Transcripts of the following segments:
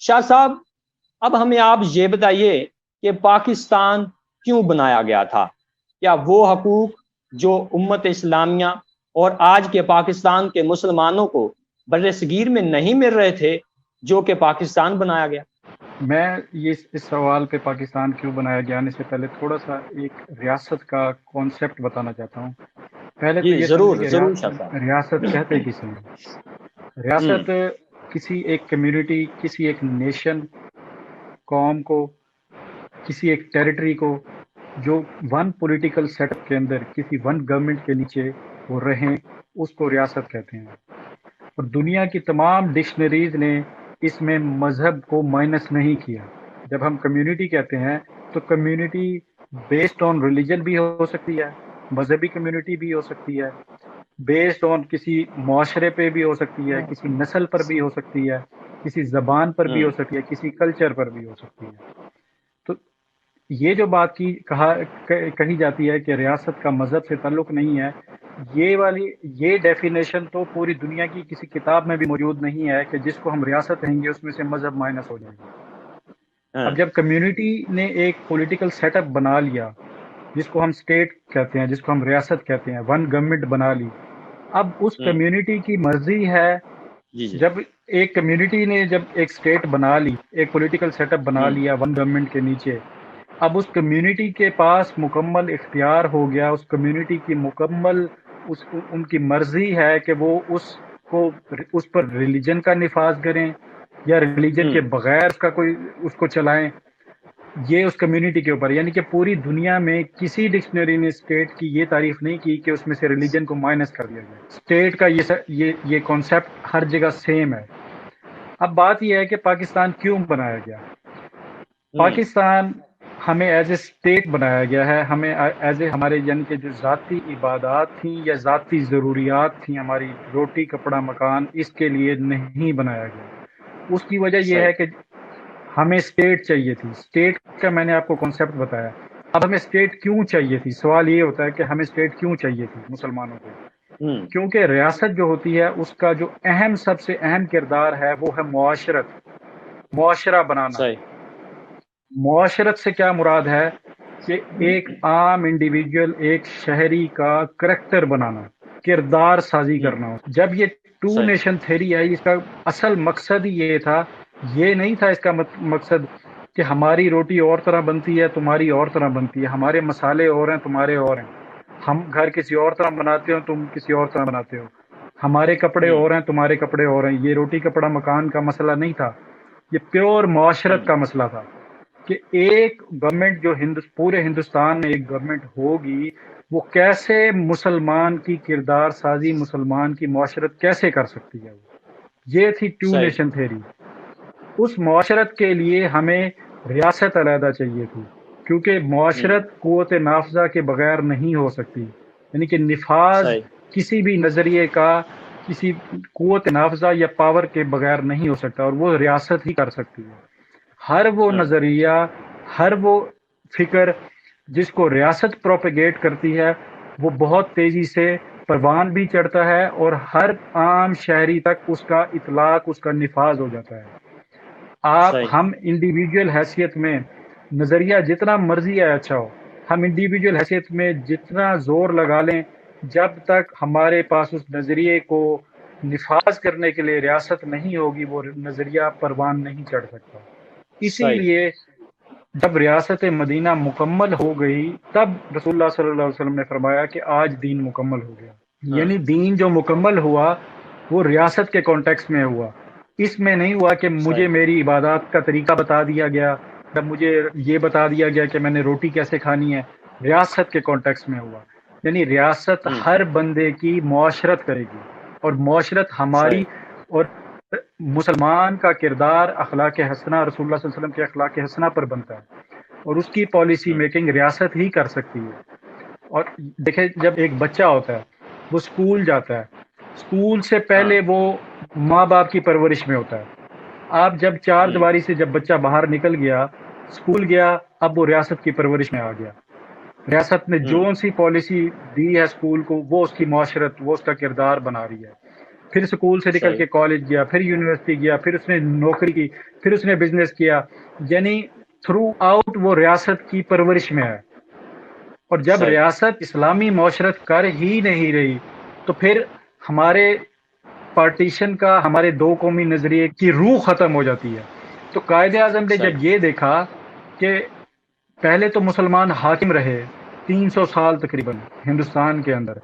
شاہ صاحب اب ہمیں آپ یہ بتائیے کہ پاکستان کیوں بنایا گیا تھا؟ کیا وہ حقوق جو امت اسلامیہ اور آج کے پاکستان کے مسلمانوں کو بر صغیر میں نہیں مل رہے تھے جو کہ پاکستان بنایا گیا؟ میں اس سوال پہ پاکستان کیوں بنایا گیا آنے سے پہلے تھوڑا سا ایک ریاست کا کانسیپٹ بتانا چاہتا ہوں. پہلے تو جی یہ سمجھیں ضرور کہ ضرور شاہ صاحب. ریاست کہتے کسی ہیں. ریاست کسی ایک کمیونٹی، کسی ایک نیشن، قوم کو، کسی ایک ٹیریٹری کو جو ون پولیٹیکل سیٹ اپ کے اندر کسی ون گورنمنٹ کے نیچے وہ رہیں، اس کو ریاست کہتے ہیں. اور دنیا کی تمام ڈکشنریز نے اس میں مذہب کو مائنس نہیں کیا. جب ہم کمیونٹی کہتے ہیں تو کمیونٹی بیسڈ آن ریلیجن بھی ہو سکتی ہے، مذہبی کمیونٹی بھی ہو سکتی ہے، بیسڈ آن کسی معاشرے پہ بھی ہو سکتی ہے، کسی نسل پر بھی ہو سکتی ہے، کسی زبان پر بھی ہو سکتی ہے، کسی کلچر پر بھی ہو سکتی ہے. تو یہ جو بات کہی جاتی ہے کہ ریاست کا مذہب سے تعلق نہیں ہے، یہ ڈیفینیشن تو پوری دنیا کی کسی کتاب میں بھی موجود نہیں ہے کہ جس کو ہم ریاست کہیں گے اس میں سے مذہب مائنس ہو جائے گا. اب جب کمیونٹی نے ایک پولیٹیکل سیٹ اپ بنا لیا جس کو ہم اسٹیٹ کہتے ہیں، جس کو ہم ریاست کہتے ہیں، ون گورنمنٹ بنا لی، اب اس کمیونٹی کی مرضی ہے. جب ایک کمیونٹی نے جب ایک اسٹیٹ بنا لی، ایک پولیٹیکل سیٹ اپ بنا لیا ون گورنمنٹ کے نیچے، اب اس کمیونٹی کے پاس مکمل اختیار ہو گیا. اس کمیونٹی کی مکمل ان کی مرضی ہے کہ وہ اس پر ریلیجن کا نفاذ کریں یا ریلیجن کے بغیر اس کو چلائیں. یہ اس کمیونٹی کے اوپر، یعنی کہ پوری دنیا میں کسی ڈکشنری نے اسٹیٹ کی یہ تعریف نہیں کی کہ اس میں سے ریلیجن کو مائنس کر دیا جائے. اسٹیٹ کا یہ کانسیپٹ ہر جگہ سیم ہے. اب بات یہ ہے کہ پاکستان کیوں بنایا گیا. پاکستان ہمیں ایز اے اسٹیٹ بنایا گیا ہے، ہمیں ایز اے ہمارے یعنی کہ جو ذاتی عبادات تھیں یا ذاتی ضروریات تھیں، ہماری روٹی کپڑا مکان، اس کے لیے نہیں بنایا گیا. اس کی وجہ یہ ہے کہ ہمیں اسٹیٹ چاہیے تھی. اسٹیٹ کا میں نے آپ کو کانسیپٹ بتایا. اب ہمیں اسٹیٹ کیوں چاہیے تھی؟ سوال یہ ہوتا ہے کہ ہمیں اسٹیٹ کیوں چاہیے تھی مسلمانوں کو. کیونکہ ریاست جو ہوتی ہے اس کا جو سب سے اہم کردار ہے وہ ہے معاشرہ بنانا. معاشرت سے کیا مراد ہے کہ ایک عام انڈیویجول، ایک شہری کا کریکٹر بنانا، کردار سازی کرنا. جب یہ ٹو نیشن تھیوری آئی، اس کا اصل مقصد ہی یہ تھا. یہ نہیں تھا اس کا مقصد کہ ہماری روٹی اور طرح بنتی ہے، تمہاری اور طرح بنتی ہے، ہمارے مسالے اور ہیں، تمہارے اور ہیں، ہم گھر کسی اور طرح بناتے ہو، تم کسی اور طرح بناتے ہو، ہمارے کپڑے اور ہیں، تمہارے کپڑے اور ہیں. یہ روٹی کپڑا مکان کا مسئلہ نہیں تھا، یہ پیور معاشرت کا مسئلہ تھا کہ ایک گورنمنٹ جو پورے ہندوستان میں ایک گورنمنٹ ہوگی، وہ کیسے مسلمان کی کردار سازی، مسلمان کی معاشرت کیسے کر سکتی ہے. یہ تھی ٹو نیشن تھیوری. اس معاشرت کے لیے ہمیں ریاست علیحدہ چاہیے تھی، کیونکہ معاشرت قوت نافذہ کے بغیر نہیں ہو سکتی. یعنی کہ نفاذ کسی بھی نظریے کا کسی قوت نافذہ یا پاور کے بغیر نہیں ہو سکتا، اور وہ ریاست ہی کر سکتی ہے. ہر وہ نظریہ، ہر وہ فکر جس کو ریاست پروپیگیٹ کرتی ہے، وہ بہت تیزی سے پروان بھی چڑھتا ہے اور ہر عام شہری تک اس کا اطلاق، اس کا نفاذ ہو جاتا ہے. ہم انڈیویجول حیثیت میں نظریہ جتنا مرضی ہے اچھا ہو، ہم انڈیویجول حیثیت میں جتنا زور لگا لیں، جب تک ہمارے پاس اس نظریے کو نفاذ کرنے کے لیے ریاست نہیں ہوگی، وہ نظریہ پروان نہیں چڑھ سکتا. اسی لیے جب ریاست مدینہ مکمل ہو گئی، تب رسول اللہ صلی اللہ علیہ وسلم نے فرمایا کہ آج دین مکمل ہو گیا. یعنی دین جو مکمل ہوا وہ ریاست کے کانٹیکس میں ہوا. اس میں نہیں ہوا کہ مجھے میری عبادات کا طریقہ بتا دیا گیا، جب مجھے یہ بتا دیا گیا کہ میں نے روٹی کیسے کھانی ہے. ریاست کے کانٹیکس میں ہوا. یعنی ریاست ہر بندے کی معاشرت کرے گی، اور معاشرت ہماری اور مسلمان کا کردار اخلاق حسنہ، رسول اللہ صلی اللہ علیہ وسلم کے اخلاق حسنہ پر بنتا ہے، اور اس کی پالیسی میکنگ ریاست ہی کر سکتی ہے. اور دیکھیں، جب ایک بچہ ہوتا ہے وہ اسکول جاتا ہے، اسکول سے پہلے وہ ماں باپ کی پرورش میں ہوتا ہے. آپ جب چار دیواری سے جب بچہ باہر نکل گیا، اسکول گیا، اب وہ ریاست کی پرورش میں آ گیا. ریاست نے جو سی پالیسی دی ہے اسکول کو، وہ اس کی معاشرت، وہ اس کا کردار بنا رہی ہے. پھر اسکول سے نکل کے کالج گیا، پھر یونیورسٹی گیا، پھر اس نے نوکری کی، پھر اس نے بزنس کیا، یعنی تھرو آؤٹ وہ ریاست کی پرورش میں ہے. اور جب ریاست اسلامی معاشرت کر ہی نہیں رہی تو پھر ہمارے پارٹیشن کا، ہمارے دو قومی نظریے کی روح ختم ہو جاتی ہے. تو قائد اعظم نے جب یہ دیکھا کہ پہلے تو مسلمان حاکم رہے 300 سال تقریباً ہندوستان کے اندر،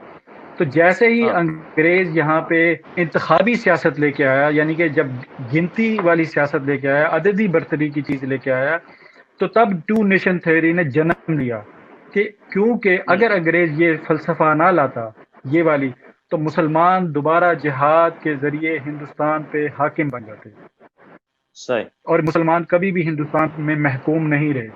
تو جیسے ہی انگریز یہاں پہ انتخابی سیاست لے کے آیا، یعنی کہ جب گنتی والی سیاست لے کے آیا، عددی برتری کی چیز لے کے آیا، تو تب ٹو نیشن تھیوری نے جنم لیا. کہ کیونکہ اگر انگریز یہ فلسفہ نہ لاتا یہ والی، تو مسلمان دوبارہ جہاد کے ذریعے ہندوستان پہ حاکم بن جاتے اور مسلمان کبھی بھی ہندوستان میں محکوم نہیں رہے.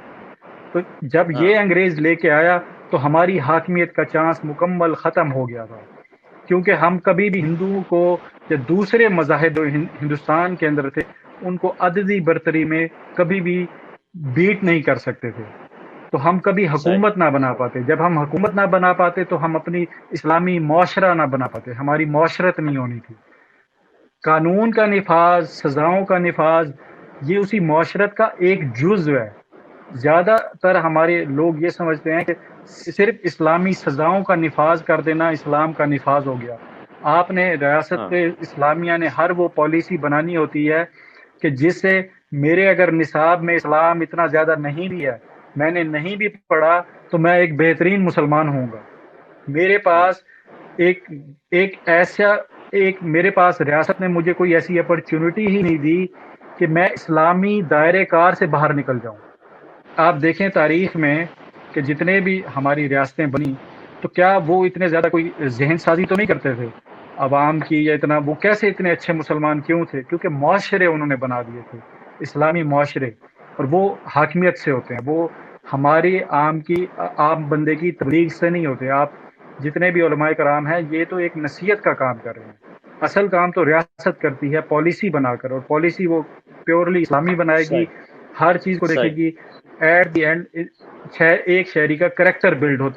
تو جب یہ انگریز لے کے آیا تو ہماری حاکمیت کا چانس مکمل ختم ہو گیا تھا، کیونکہ ہم کبھی بھی ہندوؤں کو یا دوسرے مذاہب جو ہندوستان کے اندر تھے ان کو عددی برتری میں کبھی بھی بیٹ نہیں کر سکتے تھے. تو ہم کبھی حکومت نہ بنا پاتے. جب ہم حکومت نہ بنا پاتے تو ہم اپنی اسلامی معاشرہ نہ بنا پاتے، ہماری معاشرت نہیں ہونی تھی. قانون کا نفاذ، سزاؤں کا نفاذ، یہ اسی معاشرت کا ایک جزو ہے. زیادہ تر ہمارے لوگ یہ سمجھتے ہیں کہ صرف اسلامی سزاؤں کا نفاذ کر دینا اسلام کا نفاذ ہو گیا. آپ نے ریاست اسلامیہ نے ہر وہ پالیسی بنانی ہوتی ہے کہ جس سے میرے اگر نصاب میں اسلام اتنا زیادہ نہیں بھی ہے، میں نے نہیں بھی پڑھا، تو میں ایک بہترین مسلمان ہوں گا. میرے پاس میرے پاس ریاست نے مجھے کوئی ایسی اپرچونٹی ہی نہیں دی کہ میں اسلامی دائرے کار سے باہر نکل جاؤں. آپ دیکھیں تاریخ میں کہ جتنے بھی ہماری ریاستیں بنی تو کیا وہ اتنے زیادہ کوئی ذہن سازی تو نہیں کرتے تھے عوام کی، یا اتنا وہ کیسے اتنے اچھے مسلمان کیوں تھے؟ کیونکہ معاشرے انہوں نے بنا دیے تھے، اسلامی معاشرے، اور وہ حاکمیت سے ہوتے ہیں. وہ ہماری عام بندے کی تبلیغ سے نہیں ہوتے. آپ جتنے بھی علماء کرام ہیں یہ تو ایک نصیحت کا کام کر رہے ہیں. اصل کام تو ریاست کرتی ہے پالیسی بنا کر، اور پالیسی وہ پیورلی اسلامی بنائے گی، ہر چیز کو دیکھے گی. ایٹ دی اینڈ ایک شہری کا کریکٹر بلڈ ہوتا